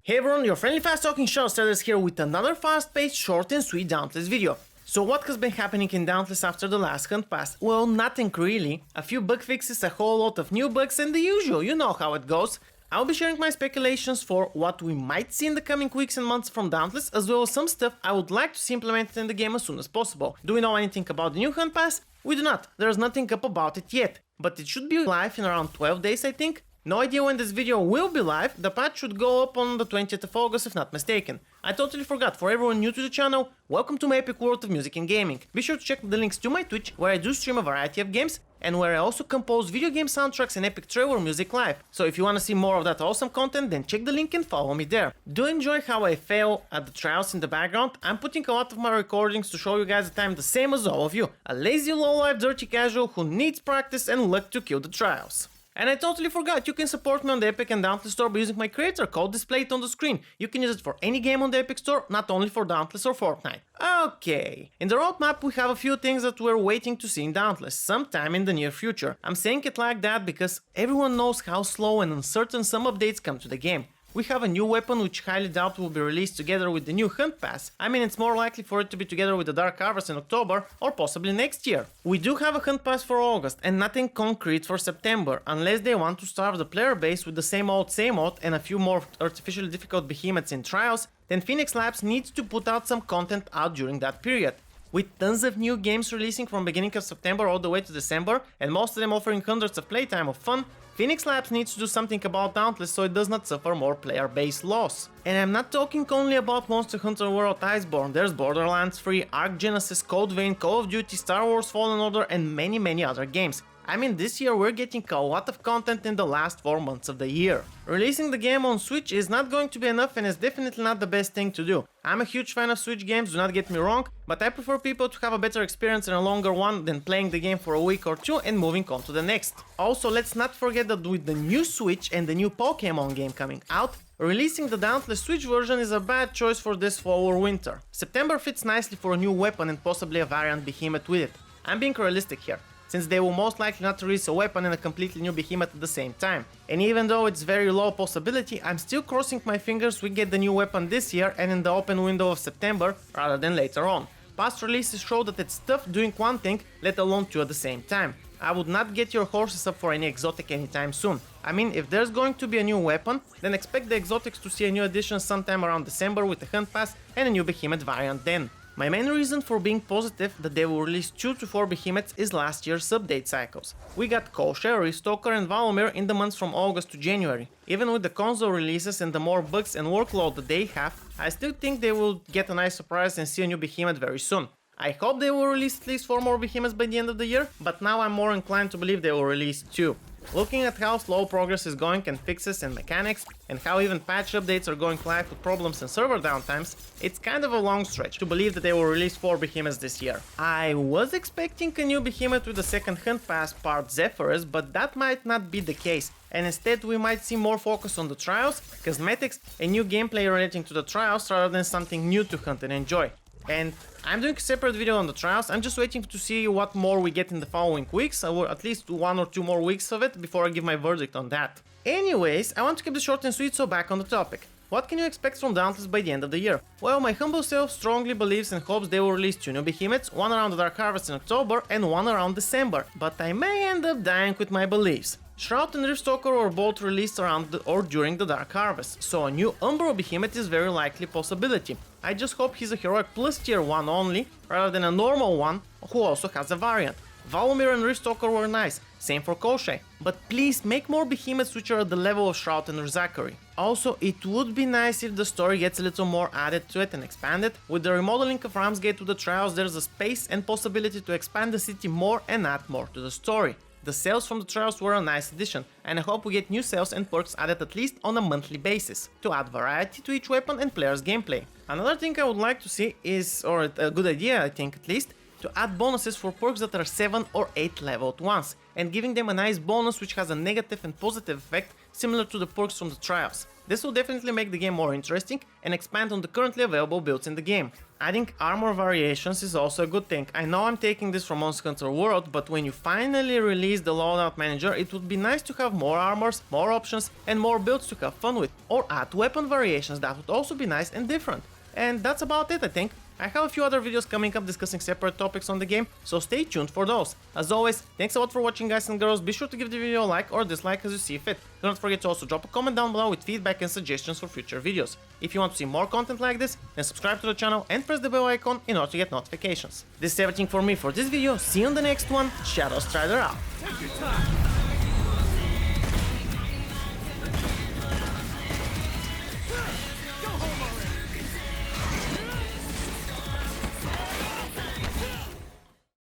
Hey everyone, your friendly fast talking show starters here with another fast-paced, short and sweet Dauntless video. So what has been happening in Dauntless after the last hunt pass? Well, nothing really. A few bug fixes, a whole lot of new bugs and the usual, you know how it goes. I'll be sharing my speculations for what we might see in the coming weeks and months from Dauntless, as well as some stuff I would like to see implemented in the game as soon as possible. Do we know anything about the new hunt pass? We do not, there's nothing up about it yet, but it should be live in around 12 days I think. No idea when this video will be live, the patch should go up on the 20th of August if not mistaken. I totally forgot, for everyone new to the channel, welcome to my epic world of music and gaming. Be sure to check the links to my Twitch, where I do stream a variety of games, and where I also compose video game soundtracks and epic trailer music live. So if you wanna see more of that awesome content, then check the link and follow me there. Do enjoy how I fail at the trials in the background. I'm putting a lot of my recordings to show you guys that I'm the same as all of you. A lazy low-life dirty casual who needs practice and luck to kill the trials. And I totally forgot, you can support me on the Epic and Dauntless store by using my creator code displayed on the screen. You can use it for any game on the Epic store, not only for Dauntless or Fortnite. Okay, in the roadmap we have a few things that we're waiting to see in Dauntless, sometime in the near future. I'm saying it like that because everyone knows how slow and uncertain some updates come to the game. We have a new weapon which highly doubt will be released together with the new hunt pass. I mean, it's more likely for it to be together with the Dark Harvest in October or possibly next year. We do have a hunt pass for August and nothing concrete for September, unless they want to starve the player base with the same old and a few more artificially difficult behemoths in trials, then Phoenix Labs needs to put out some content out during that period. With tons of new games releasing from beginning of September all the way to December, and most of them offering hundreds of playtime of fun, Phoenix Labs needs to do something about Dauntless so it does not suffer more player base loss. And I'm not talking only about Monster Hunter World Iceborne, there's Borderlands 3, Ark Genesis, Code Vein, Call of Duty, Star Wars Fallen Order and many other games. I mean, this year we're getting a lot of content in the last 4 months of the year. Releasing the game on Switch is not going to be enough and is definitely not the best thing to do. I'm a huge fan of Switch games, do not get me wrong, but I prefer people to have a better experience and a longer one than playing the game for a week or two and moving on to the next. Also, let's not forget that with the new Switch and the new Pokemon game coming out, releasing the Dauntless Switch version is a bad choice for this fall or winter. September fits nicely for a new weapon and possibly a variant behemoth with it. I'm being realistic here, since they will most likely not release a weapon and a completely new behemoth at the same time. And even though it's very low possibility, I'm still crossing my fingers we get the new weapon this year and in the open window of September rather than later on. Past releases show that it's tough doing one thing, let alone two at the same time. I would not get your horses up for any exotic anytime soon. I mean, if there's going to be a new weapon, then expect the exotics to see a new addition sometime around December with a hunt pass and a new behemoth variant then. My main reason for being positive that they will release 2 to 4 behemoths is last year's update cycles. We got Koshe, Ristoker and Valomir in the months from August to January. Even with the console releases and the more bugs and workload that they have, I still think they will get a nice surprise and see a new behemoth very soon. I hope they will release at least 4 more behemoths by the end of the year, but now I'm more inclined to believe they will release 2. Looking at how slow progress is going and fixes and mechanics, and how even patch updates are going live with problems and server downtimes, it's kind of a long stretch to believe that they will release 4 behemoths this year. I was expecting a new behemoth with the second hunt pass part Zephyrus, but that might not be the case, and instead we might see more focus on the trials, cosmetics and new gameplay relating to the trials rather than something new to hunt and enjoy. And I'm doing a separate video on the trials, I'm just waiting to see what more we get in the following weeks, or at least 1 or 2 more weeks of it before I give my verdict on that. Anyways, I want to keep this short and sweet, so back on the topic. What can you expect from Dauntless by the end of the year? Well, my humble self strongly believes and hopes they will release 2 new behemoths, one around the Dark Harvest in October and one around December, but I may end up dying with my beliefs. Shroud and Riftstalker were both released around or during the Dark Harvest, so a new Umbro behemoth is very likely possibility. I just hope he's a heroic plus tier 1 only, rather than a normal one who also has a variant. Valomir and Riftstalker were nice, same for Koshe, but please make more behemoths which are at the level of Shroud and Rizakari. Also, it would be nice if the story gets a little more added to it and expanded. With the remodeling of Ramsgate to the trials, there's a space and possibility to expand the city more and add more to the story. The sales from the trials were a nice addition, and I hope we get new sales and perks added at least on a monthly basis, to add variety to each weapon and player's gameplay. Another thing I would like to see is, or a good idea I think at least, to to add bonuses for perks that are 7 or 8 level at once, and giving them a nice bonus which has a negative and positive effect similar to the perks from the trials. This will definitely make the game more interesting and expand on the currently available builds in the game. Adding armor variations is also a good thing. I know I'm taking this from Monster Hunter World, but when you finally release the loadout manager, it would be nice to have more armors, more options and more builds to have fun with. Or add weapon variations, that would also be nice and different. And that's about it, I think. I have a few other videos coming up discussing separate topics on the game, so stay tuned for those. As always, thanks a lot for watching, guys and girls. Be sure to give the video a like or dislike as you see fit. Do not forget to also drop a comment down below with feedback and suggestions for future videos. If you want to see more content like this, then subscribe to the channel and press the bell icon in order to get notifications. This is everything for me for this video. See you on the next one. Shadow Strider out.